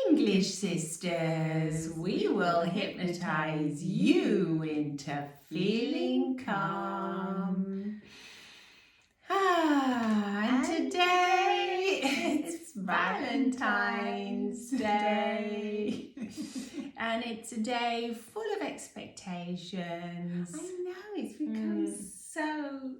English sisters, we will hypnotize you into feeling calm. And today it's Valentine's Day. And it's a day full of expectations. I know, it's become so,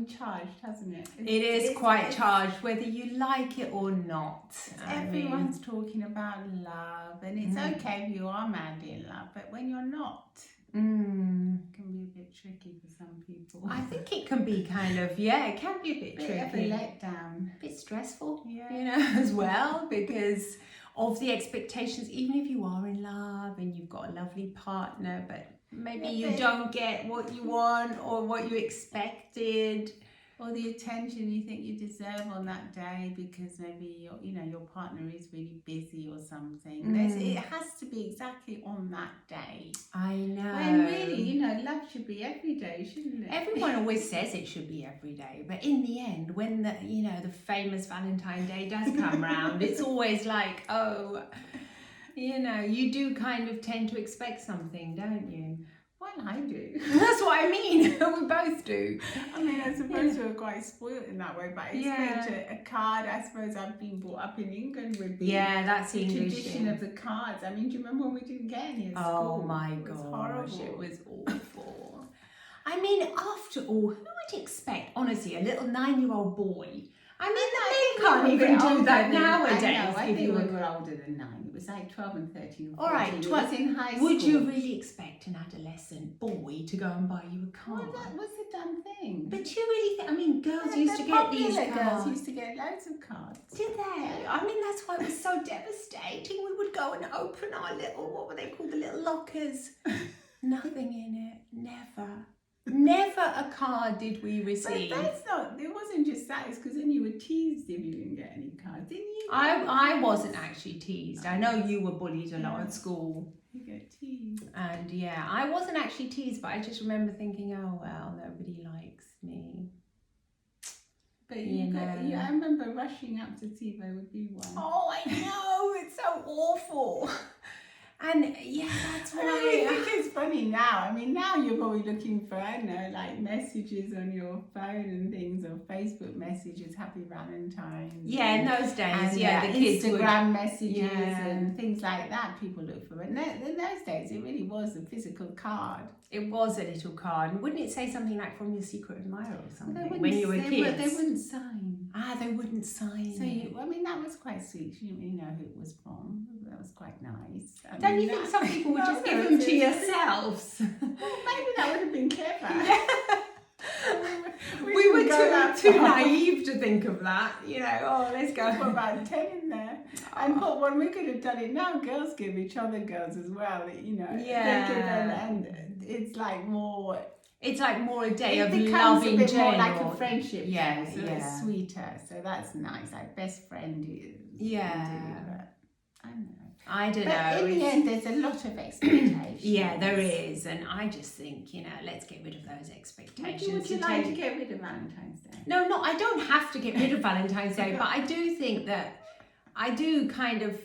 charged, hasn't it? It is quite charged, whether you like it or not. Everyone's talking about love, and it's okay if you are madly in love, but when you're not, it can be a bit tricky for some people. I think it can be kind of, it can be a bit tricky. Of a letdown. A bit stressful, as well, because of the expectations, even if you are in love and you've got a lovely partner, but maybe you don't get what you want or what you expected. Or the attention you think you deserve on that day because maybe your partner is really busy or something. It has to be exactly on that day. I know. When really, love should be every day, shouldn't it? Everyone always says it should be every day, but in the end, when the famous Valentine's Day does come round, it's always like, you do kind of tend to expect something, don't you? Well, I do. That's what I mean. We both do. I suppose we're quite spoiled in that way, but I expect a card. I suppose I've been brought up in England with that's the English tradition of the cards. Do you remember when we didn't get any at school? Oh my gosh, it was awful. After all, who would expect, honestly, a little 9-year-old boy? They can't even do that nowadays. I think we were older than 9. It was like 12 and 13 or 14. All right, 12 in high school. Would you really expect an adolescent boy to go and buy you a card? Well, that was a dumb thing. But you really think, girls used to get these cards. Girls used to get loads of cards. Did they? That's why it was so devastating. We would go and open our little, what were they called, the little lockers. Nothing in it. Never a card did we receive. But it wasn't just that, it's because then you were teased if you didn't get any cards, didn't you? I wasn't actually teased. I know you were bullied a lot at school. You get teased. And I wasn't actually teased, but I just remember thinking, oh well, nobody likes me. But I remember rushing up to see if there would be one. Oh, I know, it's so awful. And that's why. I think it's funny now. Now you're probably looking for, like messages on your phone and things, or Facebook messages, Happy Valentine's. Yeah, in those days, and the kids Instagram messages and things like that people look for. But in those days, it really was a physical card. It was a little card. And wouldn't it say something like from your secret admirer or something when you were kids? They wouldn't sign. They wouldn't sign. So that was quite sweet. You didn't really know who it was from. That was quite nice. Don't you think some people would just give them to yourselves? Well, maybe that would have been clever. We were too naive to think of that. Let's go. Put about 10 in there. And put one, we could have done it now. Girls give each other girls as well. And it's like more. It's like more a day of loving general. It becomes a bit more like a friendship. Yeah, so it's sweeter. So that's nice. Like best friend is. I don't know. But in the end, there's a lot of expectations. Yeah, there is. And I just think, let's get rid of those expectations. Would you like to get rid of Valentine's Day? No, I don't have to get rid of Valentine's Day, but I do think that I do kind of.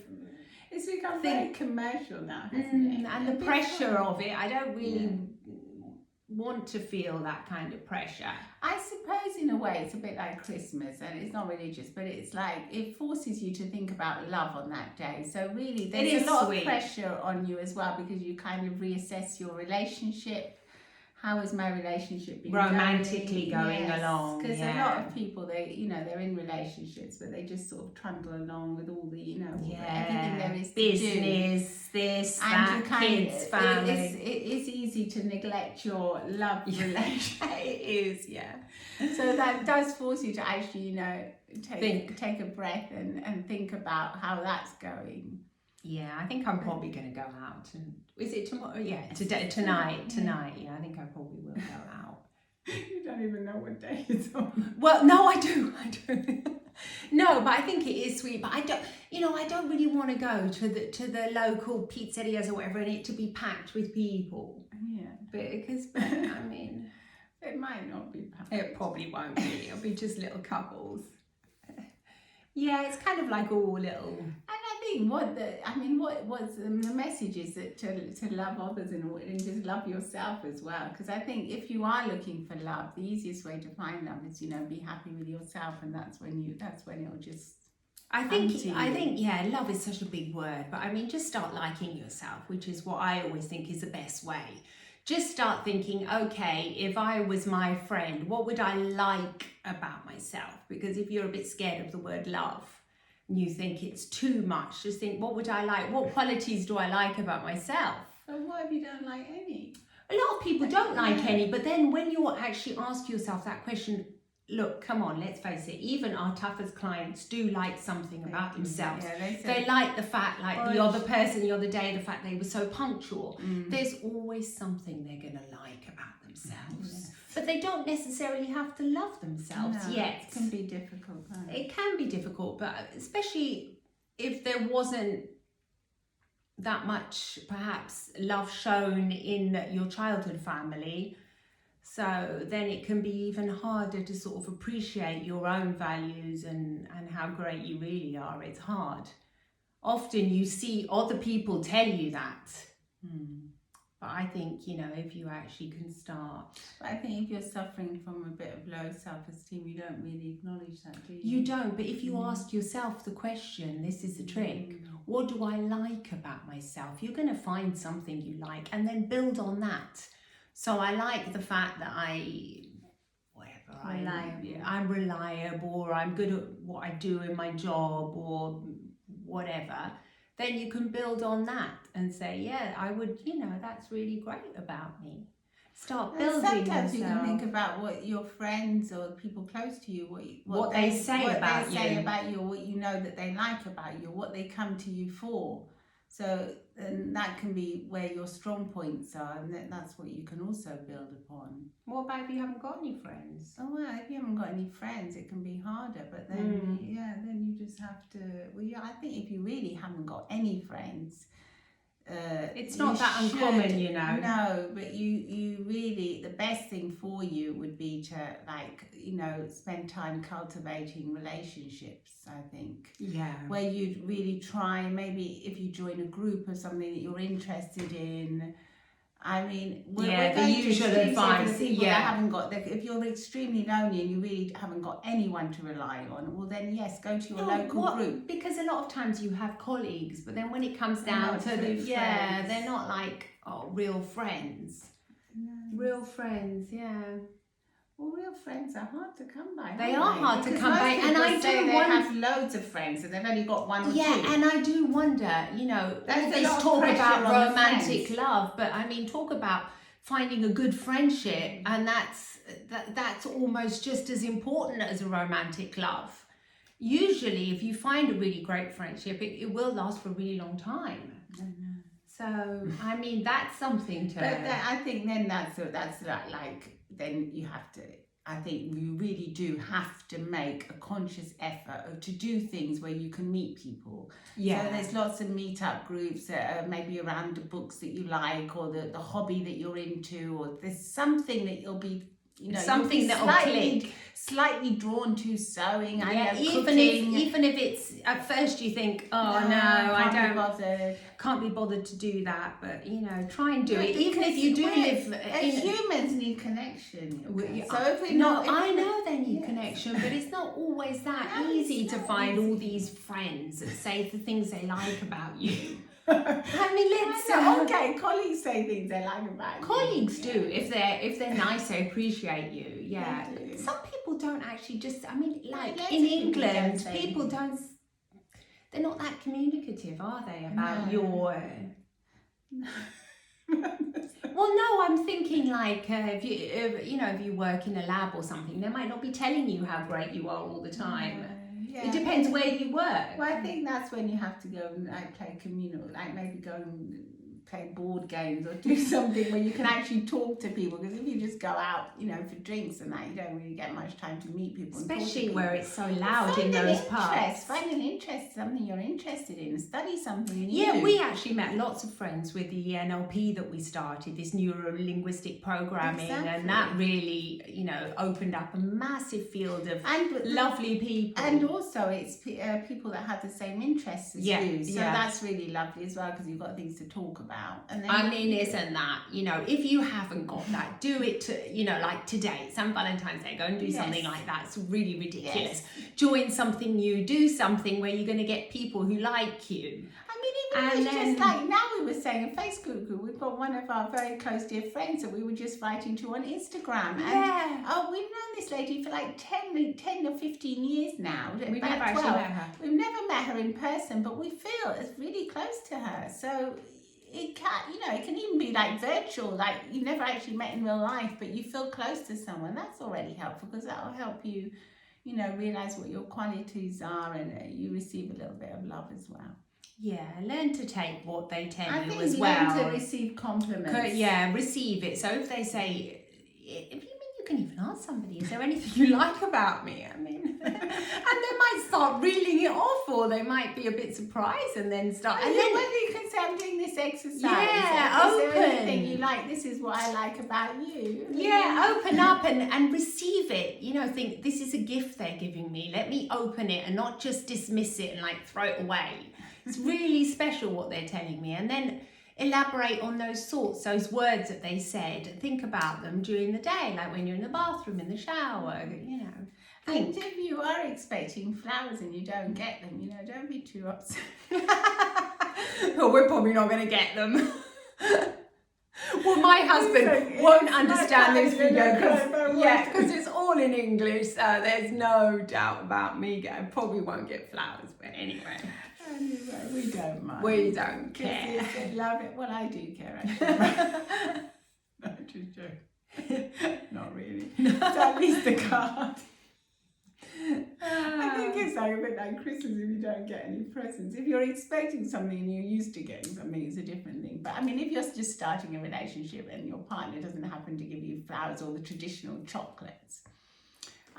It's become very commercial now, hasn't it? And the pressure of it, I don't really want to feel that kind of pressure. I suppose in a way it's a bit like Christmas, and it's not religious, but it's like it forces you to think about love on that day. So really there's a lot of pressure on you as well, because you kind of reassess your relationship. How is my relationship being romantically going along? Because a lot of people, they're in relationships, but they just sort of trundle along with all the, everything there is to do. Business, this, and that, kids, family. It's easy to neglect your love relationship. It is, So that does force you to actually, take a breath and think about how that's going. Yeah, I think I'm probably going to go out. And is it tomorrow? Yeah, tonight. Yeah, I think I probably will go out. You don't even know what day it's on. Well, no, I do. No, but I think it is sweet. But I don't really want to go to the local pizzerias or whatever, and it to be packed with people. Yeah, because it might not be packed. It probably won't be. It'll be just little couples. Yeah, it's kind of like all little. And at think what's the message is that to love others and just love yourself as well. Because I think if you are looking for love, the easiest way to find love is, you know, be happy with yourself, and that's when it'll just. I think, yeah, love is such a big word, but I mean, just start liking yourself, which is what I always think is the best way. Just start thinking, okay, if I was my friend, what would I like about myself? Because if you're a bit scared of the word love and you think it's too much, just think, what would I like? What qualities do I like about myself? But what if you don't like any? A lot of people don't like any, but then when you actually ask yourself that question, look, come on, let's face it, even our toughest clients do like something about themselves. Yeah, they like the fact, like the other person the other day, the fact they were so punctual. There's always something they're going to like about themselves. Yes. But they don't necessarily have to love themselves yet. It can be difficult. It can be difficult, but especially if there wasn't that much, perhaps, love shown in your childhood family. So then it can be even harder to sort of appreciate your own values and how great you really are. It's hard. Often you see other people tell you that. But I think, you know, if you actually can start. But I think if you're suffering from a bit of low self-esteem, you don't really acknowledge that, do you? You don't, but if you ask yourself the question, this is the trick. What do I like about myself? You're going to find something you like and then build on that. So I like the fact that I'm reliable, or I'm good at what I do in my job, or whatever. Then you can build on that and say, yeah, I would, you know, that's really great about me. Start building sometimes yourself. You can think about what your friends or people close to you, what they say about you, what you know that they like about you, what they come to you for. So, and that can be where your strong points are, and that's what you can also build upon. What about if you haven't got any friends? Oh, well, if you haven't got any friends, it can be harder, but then, then you just have to, I think if you really haven't got any friends, it's not that uncommon, you know. No, but you really, the best thing for you would be to, like, you know, spend time cultivating relationships, I think. Yeah. Where you'd really try, maybe if you join a group of something that you're interested in. I mean, the usual advice. That haven't got. If you're extremely lonely and you really haven't got anyone to rely on, well then yes, go to your local group. Because a lot of times you have colleagues, but then when it comes down to they're not like real friends. No. Real friends, yeah. Well, real friends are hard to come by. They are hard to come by, and I do wonder. They have loads of friends, and they've only got one or two. Yeah, and I do wonder. You know, this talk about romantic love, but I mean, talk about finding a good friendship, and that's almost just as important as a romantic love. Usually, if you find a really great friendship, it will last for a really long time. So, I mean, that's something to. But I think then that's like. Then you have to, I think you really do have to make a conscious effort to do things where you can meet people. Yeah. So there's lots of meet-up groups that are maybe around the books that you like, or the hobby that you're into, or there's something that you'll be, you know, something that will click. Slightly drawn to sewing. Even if it's at first you think, can't be bothered to do that, but you know, try and do it. Even if you do live, humans need connection. So if we I know they need connection, but it's not always that easy to find all these friends that say the things they like about you. I mean, colleagues say things they like about you. Colleagues do. If they're nice, they appreciate you. Yeah. Some people don't actually like in England, people don't. They're not that communicative, are they? About your. Well, no, I'm thinking like if you work in a lab or something, they might not be telling you how great you are all the time. Yeah. It depends where you work. Well, I think that's when you have to go and like play communal, like maybe go and play board games or do something where you can actually talk to people, because if you just go out, you know, for drinks and that, you don't really get much time to meet people. Especially where it's so loud in those pubs. Find an interest, something you're interested in, study something new. Yeah, we actually met lots of friends with the NLP that we started, this neuro-linguistic programming, and that really, you know, opened up a massive field of lovely people. And also it's people that have the same interests as you, so that's really lovely as well, because you've got things to talk about. And then I mean, isn't that, you know, if you haven't got that, do it to, you know, like today, St. Valentine's Day, go and do something like that. It's really ridiculous. Join something new, do something where you're going to get people who like you. I mean, even just like now we were saying, a Facebook group, we've got one of our very close dear friends that we were just writing to on Instagram. And we've known this lady for like 10 or 15 years now. We've never actually met her. We've never met her in person, but we feel it's really close to her. So it can, you know, it can even be like virtual, like you've never actually met in real life, but you feel close to someone. That's already helpful, because that'll help you, you know, realize what your qualities are, and you receive a little bit of love as well. Yeah, learn to take what they tell you think as well. Learn to receive compliments. Yeah, receive it. So if they say, if you can even ask somebody, is there anything you like about me? I mean, and they might start reeling it off, or they might be a bit surprised and then start. And then whether you can say, I'm doing this exercise. Yeah, open. Is there anything you like? This is what I like about you. Yeah, open up and receive it. You know, think this is a gift they're giving me. Let me open it and not just dismiss it and like throw it away. It's really special what they're telling me. And then elaborate on those thoughts, those words that they said. Think about them during the day, like when you're in the bathroom, in the shower, you know. And if you are expecting flowers and you don't get them, you know, don't be too upset. Well, we're probably not going to get them. Well, my husband won't understand this video because it's all in English, so there's no doubt about me probably won't get flowers, but anyway. Anyway, we don't mind. We don't care. They love it. Well, I do care, actually. No, just joking. Not really. No. So at least the card. I think it's like a bit like Christmas if you don't get any presents. If you're expecting something and you're used to getting something, it's a different thing. But I mean, if you're just starting a relationship and your partner doesn't happen to give you flowers or the traditional chocolates.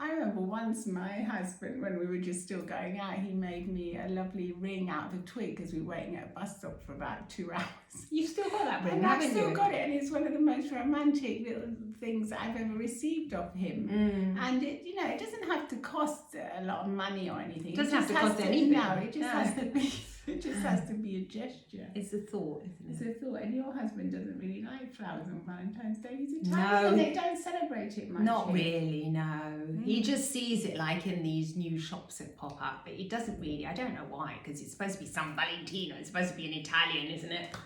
I remember once my husband, when we were just still going out, he made me a lovely ring out of a twig because we were waiting at a bus stop for about 2 hours. You've still got that ring, and I've still got it, and it's one of the most romantic little things that I've ever received of him. And it, you know, it doesn't have to cost a lot of money or anything. It doesn't have to cost anything. No, it just has to be. It just has to be a gesture. It's a thought, isn't it? It's a thought. And your husband doesn't really like flowers on Valentine's Day. He's Italian and they don't celebrate it much. Not really, no. He just sees it like in these new shops that pop up, but he doesn't really. I don't know why, because it's supposed to be San Valentino. It's supposed to be an Italian, isn't it?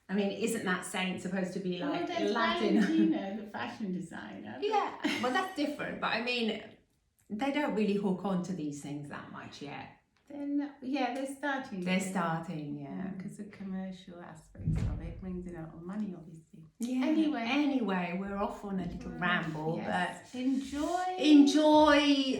I mean, isn't that saint supposed to be like Latin? Valentino, the fashion designer. Yeah, well, that's different. But I mean, they don't really hook on to these things that much yet. They're starting. They're starting, yeah. Because the commercial aspects of it brings in a lot of money, obviously. Yeah. Anyway, we're off on a little ramble, but enjoy.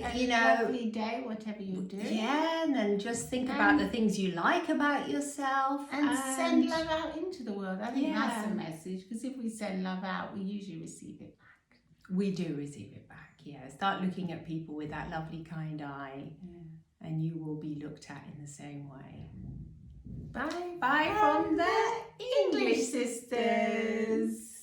A lovely day, whatever you do. Yeah, and then just think about the things you like about yourself, and send love out into the world. I think that's the message. Because if we send love out, we usually receive it back. We do receive it back. Yeah. Start looking at people with that lovely, kind eye. Yeah. And you will be looked at in the same way. Bye. Bye from the English Sisters.